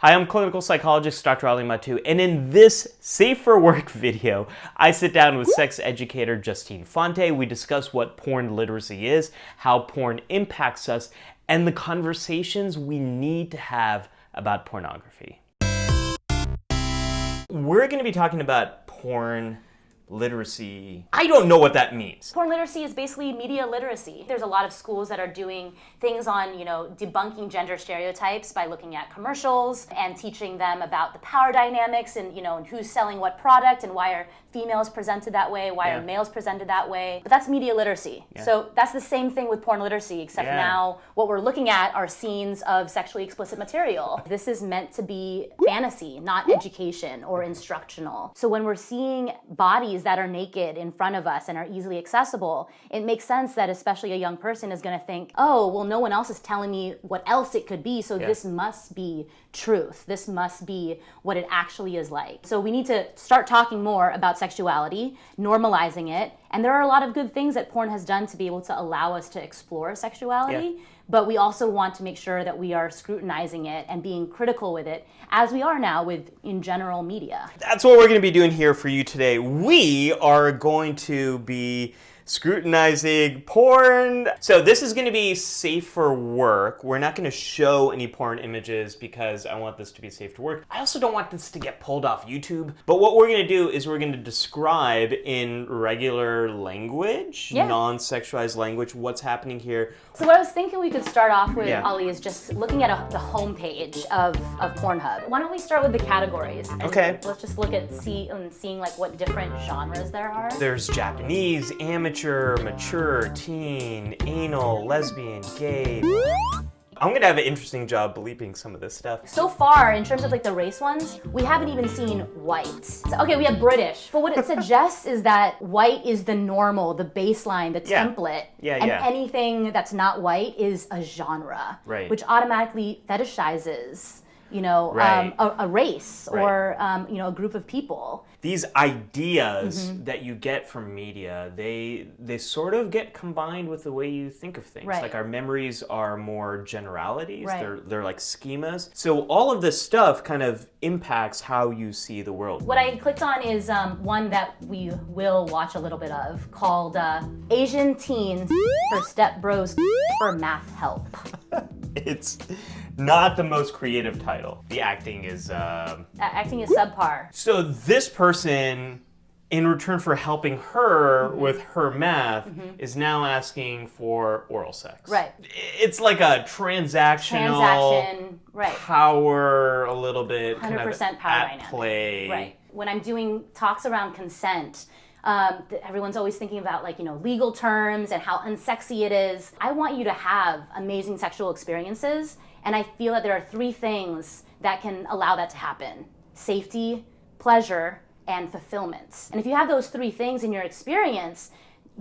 Hi, I'm clinical psychologist Dr. Ali Mattu, and in this Safe for Work video, I sit down with sex educator Justine Fonte. We discuss what porn literacy is, how porn impacts us, and the conversations we need to have about pornography. We're going to be talking about porn literacy. I don't know what that means. Porn literacy is basically media literacy. There's a lot of schools that are doing things on, debunking gender stereotypes by looking at commercials and teaching them about the power dynamics and, and who's selling what product and why are females presented that way, why are males presented that way. But that's media literacy. Yeah. So that's the same thing with porn literacy, except now what we're looking at are scenes of sexually explicit material. This is meant to be fantasy, not education or instructional. So when we're seeing bodies that are naked in front of us and are easily accessible, it makes sense that especially a young person is going to think, oh, well, no one else is telling me what else it could be, so this must be truth. This must be what it actually is like. So we need to start talking more about sexuality, normalizing it, and there are a lot of good things that porn has done to be able to allow us to explore sexuality. Yeah. But we also want to make sure that we are scrutinizing it and being critical with it, as we are now with, in general, media. That's what we're going to be doing here for you today. We are going to be scrutinizing porn. So this is going to be safe for work. We're not going to show any porn images because I want this to be safe to work. I also don't want this to get pulled off YouTube. But what we're going to do is we're going to describe in regular language, non-sexualized language, what's happening here. So what I was thinking we could start off with, Ali, is just looking at the homepage of Pornhub. Why don't we start with the categories? Okay. Let's just look at seeing like what different genres there are. There's Japanese, amateur, mature, teen, anal, lesbian, gay. I'm gonna have an interesting job bleeping some of this stuff. So far, in terms of like the race ones, we haven't even seen white. So, okay, we have British. But what it suggests is that white is the normal, the baseline, the template. And anything that's not white is a genre. Right. Which automatically fetishizes, a race or, a group of people. These ideas that you get from media, they sort of get combined with the way you think of things. Right. Like our memories are more generalities. Right. They're like schemas. So all of this stuff kind of impacts how you see the world. What I clicked on is one that we will watch a little bit of called Asian Teens for Step Bros for Math Help. It's not the most creative title. The acting is subpar. So this person, in return for helping her with her math, is now asking for oral sex. Right. It's like a transactional power, a little bit 100% kind of power at dynamic. play. Right. When I'm doing talks around consent, everyone's always thinking about legal terms and how unsexy it is. I want you to have amazing sexual experiences, and I feel that there are three things that can allow that to happen: safety, pleasure, and fulfillment. And if you have those three things in your experience,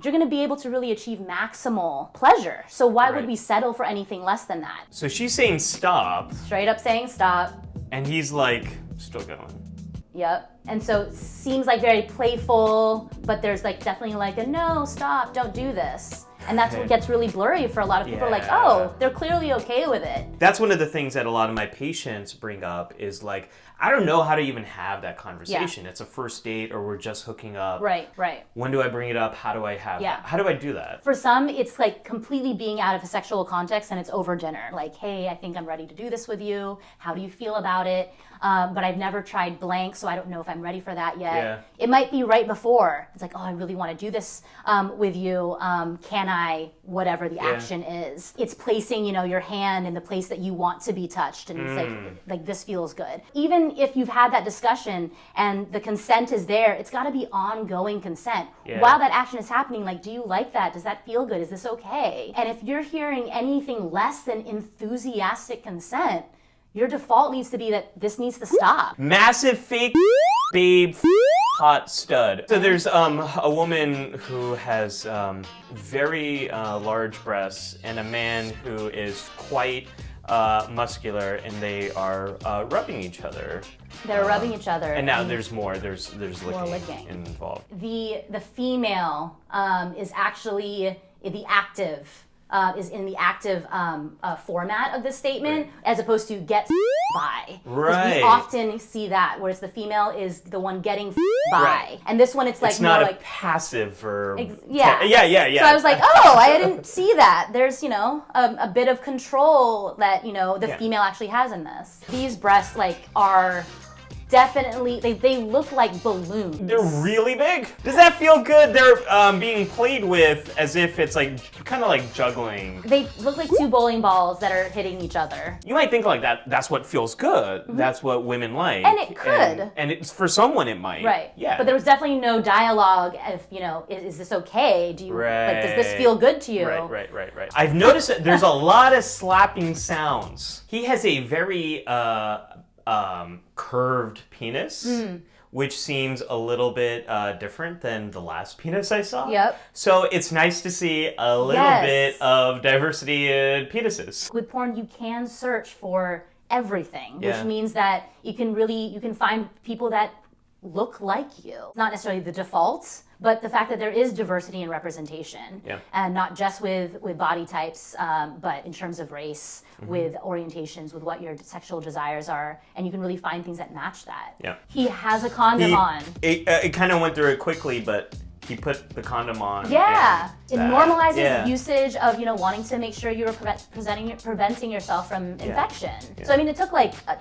you're going to be able to really achieve maximal pleasure. So why would we settle for anything less than that? So she's saying stop. Straight up saying stop. And he's like, still going. Yep. And so it seems like very playful, but there's definitely a no, stop, don't do this. And that's what gets really blurry for a lot of people. Like, oh, they're clearly okay with it. That's one of the things that a lot of my patients bring up is I don't know how to even have that conversation. Yeah. It's a first date or we're just hooking up. Right. When do I bring it up? How do I have that? How do I do that? For some, it's completely being out of a sexual context and it's over dinner. Like, hey, I think I'm ready to do this with you. How do you feel about it? But I've never tried blank, so I don't know if I'm ready for that yet. Yeah. It might be right before. It's like, oh, I really want to do this with you. Can I? Whatever the action is. It's placing, your hand in the place that you want to be touched. And it's like this feels good. Even if you've had that discussion and the consent is there, it's got to be ongoing consent. Yeah. While that action is happening, do you like that? Does that feel good? Is this okay? And if you're hearing anything less than enthusiastic consent, your default needs to be that this needs to stop. Massive fake babe hot stud. So there's a woman who has very large breasts and a man who is quite muscular, and they are rubbing each other. They're rubbing each other. And now there's more. There's licking involved. The female is actually the active is in the active format of this statement, as opposed to get by. Right. We often see that, whereas the female is the one getting by. Right. And this one, it's like It's not more a like passive verb. yeah. Yeah. So I was like, oh, I didn't see that. There's, a bit of control that, the female actually has in this. These breasts, are definitely, they look like balloons. They're really big. Does that feel good? They're being played with as if it's kind of like juggling. They look like two bowling balls that are hitting each other. You might think like that's what feels good. That's what women like. And it could. And it's, for someone it might. Right. Yeah. But there was definitely no dialogue of, is this okay? Do you, does this feel good to you? Right. I've noticed that there's a lot of slapping sounds. He has a very curved penis, which seems a little bit different than the last penis I saw. Yep. So it's nice to see a little bit of diversity in penises. With porn, you can search for everything, which means that you can find people that look like you. Not necessarily the default, but the fact that there is diversity and representation, and not just with body types, but in terms of race, with orientations, with what your sexual desires are, and you can really find things that match that. Yeah. He has a condom on. It kind of went through it quickly, but he put the condom on. Yeah, it normalizes the usage of wanting to make sure you're preventing yourself from infection. Yeah. So I mean, it took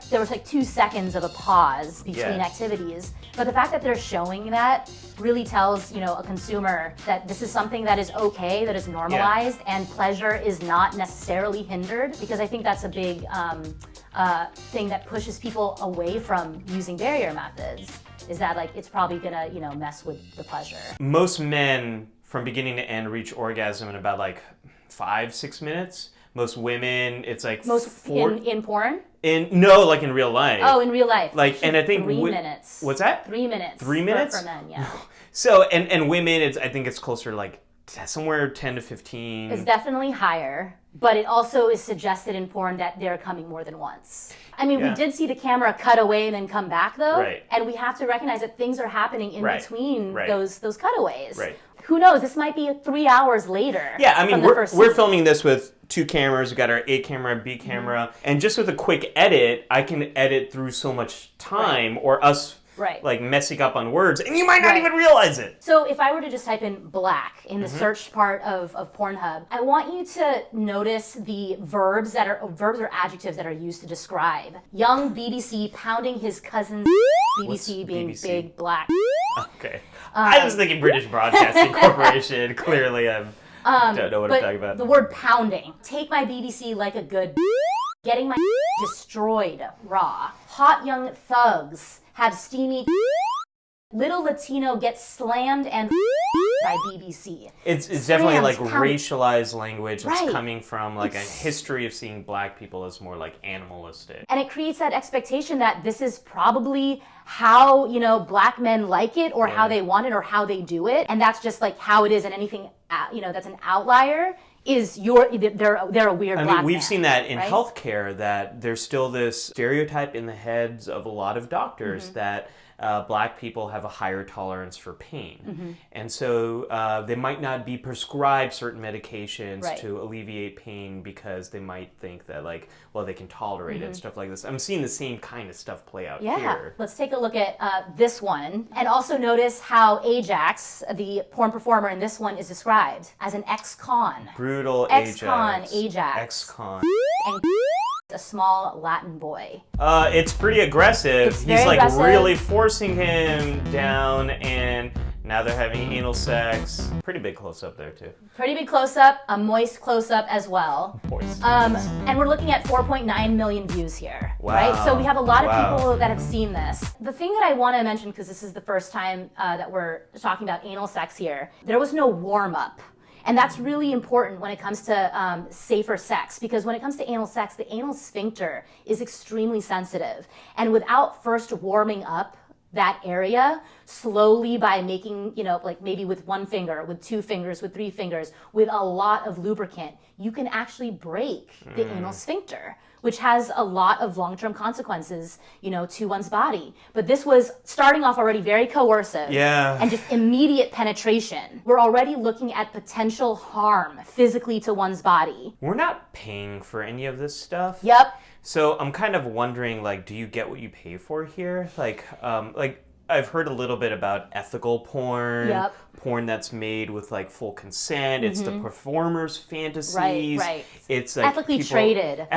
there was 2 seconds of a pause between activities, but the fact that they're showing that really tells a consumer that this is something that is okay, that is normalized, and pleasure is not necessarily hindered. Because I think that's a big thing that pushes people away from using barrier methods. Is that it's probably gonna mess with the pleasure. Most men from beginning to end reach orgasm in about 5-6 minutes. Most women, it's in porn. In real life. Oh, in real life. And I think 3 minutes. What's that? 3 minutes. 3 minutes for men, yeah. So and women, I think it's closer to somewhere 10 to 15. It's definitely higher, but it also is suggested in porn that they're coming more than once. I mean, we did see the camera cut away and then come back, though, and we have to recognize that things are happening in between those cutaways. Right. Who knows? This might be 3 hours later. Yeah, I mean, we're filming this with 2 cameras. We've got our A camera, B camera, and just with a quick edit, I can edit through so much time, or us messing up on words, and you might not even realize it. So if I were to just type in black in the search part of Pornhub, I want you to notice the verbs or adjectives that are used to describe. Young BBC pounding his cousin's BBC being BBC? big black. Okay. I was thinking British Broadcasting Corporation. Clearly, I don't know what I'm talking about. The word pounding. Take my BBC like a good getting my destroyed raw. Hot young thugs have steamy little Latino gets slammed and by BBC. It's definitely Slams, racialized language that's coming from a It's- history of seeing black people as more animalistic. And it creates that expectation that this is probably how, black men like it, or how they want it, or how they do it. And that's just how it is, and anything, that's an outlier is they're a weird black man. We've seen that in right? healthcare, that there's still this stereotype in the heads of a lot of doctors that black people have a higher tolerance for pain. And so they might not be prescribed certain medications to alleviate pain because they might think that they can tolerate it and stuff like this. I'm seeing the same kind of stuff play out here. Let's take a look at this one. And also notice how Ajax, the porn performer in this one, is described as an ex-con. Brutal Ex-con Ajax. Ex-con. And a small Latin boy. It's pretty aggressive. It's very He's aggressive. really forcing him down, and now they're having anal sex. Pretty big close-up there too. Pretty big close-up, a moist close-up as well. Moist. And we're looking at 4.9 million views here, right? So we have a lot of people that have seen this. The thing that I want to mention, because this is the first time that we're talking about anal sex here, there was no warm-up. And that's really important when it comes to safer sex, because when it comes to anal sex, the anal sphincter is extremely sensitive. And without first warming up that area slowly by making, maybe with 1 finger, with 2 fingers, with 3 fingers, with a lot of lubricant, you can actually break the anal sphincter, which has a lot of long-term consequences, to one's body. But this was starting off already very coercive and just immediate penetration. We're already looking at potential harm physically to one's body. We're not paying for any of this stuff. Yep. So I'm kind of wondering, do you get what you pay for here? I've heard a little bit about ethical porn, porn that's made with full consent. It's the performer's fantasies. Right. It's ethically traded.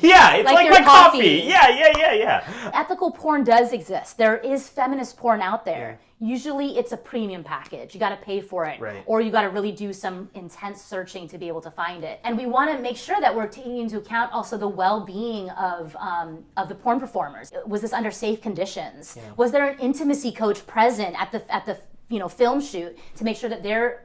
Yeah, it's like your my coffee. Yeah. Ethical porn does exist. There is feminist porn out there. Usually it's a premium package. You got to pay for it. Right. Or you got to really do some intense searching to be able to find it. And we want to make sure that we're taking into account also the well-being of the porn performers. Was this under safe conditions? Yeah. Was there an intimacy coach present at the film shoot to make sure that they're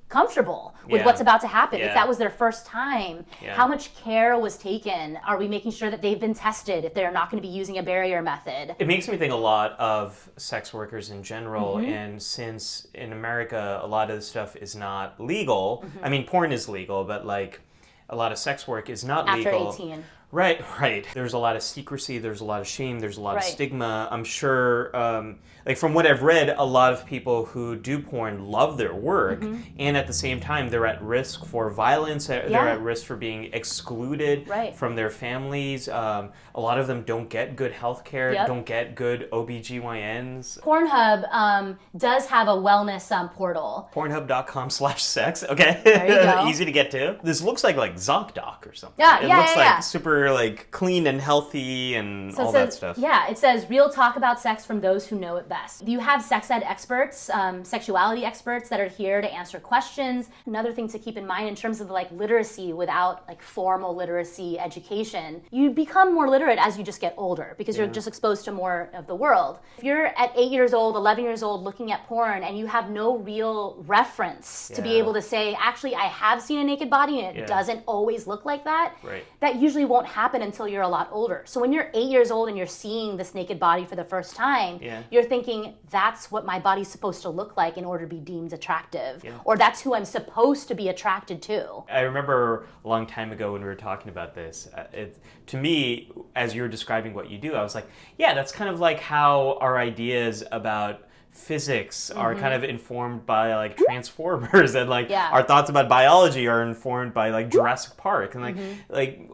comfortable with what's about to happen? If that was their first time, how much care was taken? Are we making sure that they've been tested if they're not going to be using a barrier method? It makes me think a lot of sex workers in general, and since in America a lot of this stuff is not legal, I mean porn is legal, but a lot of sex work is not legal. After 18. Right. There's a lot of secrecy, there's a lot of shame, there's a lot of stigma. I'm sure, from what I've read, a lot of people who do porn love their work, and at the same time, they're at risk for violence, they're at risk for being excluded from their families. A lot of them don't get good health care, don't get good OBGYNs. Pornhub does have a wellness portal. Pornhub.com/sex, okay. There you go. Easy to get to. This looks like ZocDoc or something. It looks like super clean and healthy and all that stuff. Yeah, it says real talk about sex from those who know it best. You have sex ed experts, sexuality experts that are here to answer questions. Another thing to keep in mind in terms of literacy without formal literacy education, you become more literate as you just get older because you're just exposed to more of the world. If you're at 8 years old, 11 years old looking at porn and you have no real reference to be able to say, actually, I have seen a naked body and it doesn't always look like that, that usually won't happen until you're a lot older. So when you're 8 years old and you're seeing this naked body for the first time, you're thinking, that's what my body's supposed to look like in order to be deemed attractive. Or that's who I'm supposed to be attracted to. I remember a long time ago when we were talking about this, to me, as you were describing what you do, I was like, yeah, that's kind of like how our ideas about physics are kind of informed by Transformers, and our thoughts about biology are informed by Jurassic Park, and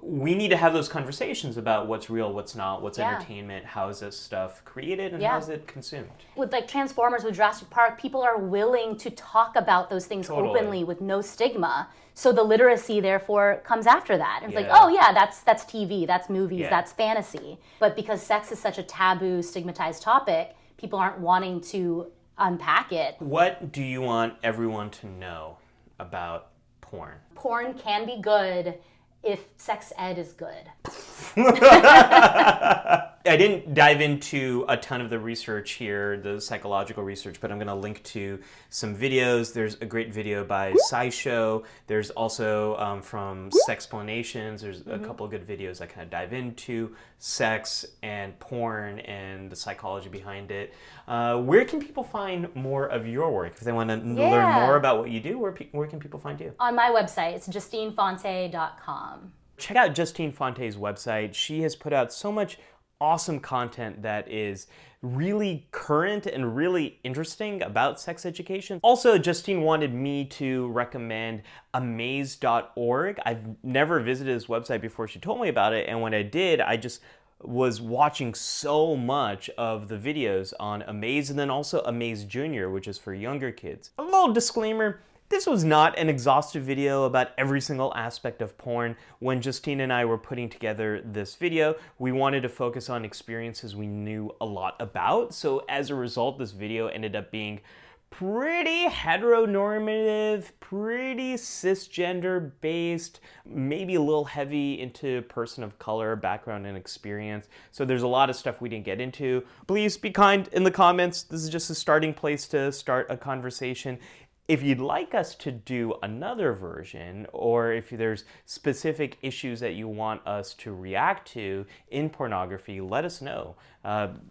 we need to have those conversations about what's real, what's not, what's entertainment, how is this stuff created, and how is it consumed. With Transformers, with Jurassic Park, people are willing to talk about those things openly with no stigma. So the literacy, therefore, comes after that. And it's that's TV, that's movies, that's fantasy. But because sex is such a taboo, stigmatized topic, people aren't wanting to unpack it. What do you want everyone to know about porn? Porn can be good if sex ed is good. I didn't dive into a ton of the research here, the psychological research, but I'm going to link to some videos. There's a great video by SciShow. There's also from Sexplanations. There's a couple of good videos that kind of dive into sex and porn and the psychology behind it. Where can people find more of your work? If they want to learn more about what you do, where can people find you? On my website, it's JustineFonte.com. Check out Justine Fonte's website. She has put out so much awesome content that is really current and really interesting about sex education. Also, Justine wanted me to recommend amaze.org. I've never visited this website before she told me about it, and when I did, I just was watching so much of the videos on Amaze, and then also Amaze Junior, which is for younger kids. A little disclaimer, this was not an exhaustive video about every single aspect of porn. When Justine and I were putting together this video, we wanted to focus on experiences we knew a lot about. So as a result, this video ended up being pretty heteronormative, pretty cisgender based, maybe a little heavy into person of color background and experience. So there's a lot of stuff we didn't get into. Please be kind in the comments. This is just a starting place to start a conversation. If you'd like us to do another version, or if there's specific issues that you want us to react to in pornography, let us know.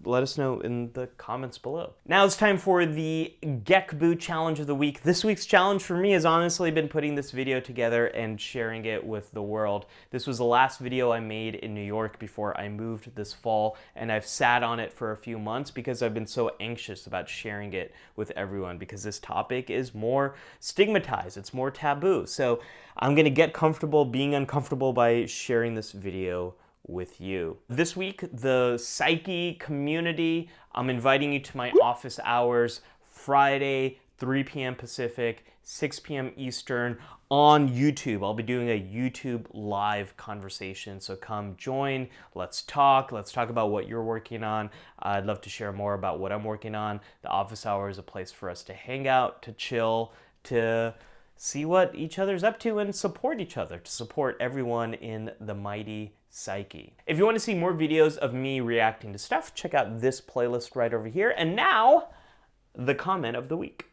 Let us know in the comments below. Now it's time for the Gekboo Challenge of the Week. This week's challenge for me has honestly been putting this video together and sharing it with the world. This was the last video I made in New York before I moved this fall, and I've sat on it for a few months because I've been so anxious about sharing it with everyone, because this topic is more stigmatized, it's more taboo. So I'm gonna get comfortable being uncomfortable by sharing this video with you. This week, the Psyche community, I'm inviting you to my office hours, Friday, 3 p.m. Pacific, 6 p.m. Eastern on YouTube. I'll be doing a YouTube live conversation, so come join, let's talk about what you're working on. I'd love to share more about what I'm working on. The office hour is a place for us to hang out, to chill, to see what each other's up to and support each other, to support everyone in the mighty Psyche. If you want to see more videos of me reacting to stuff, check out this playlist right over here. And now, the comment of the week.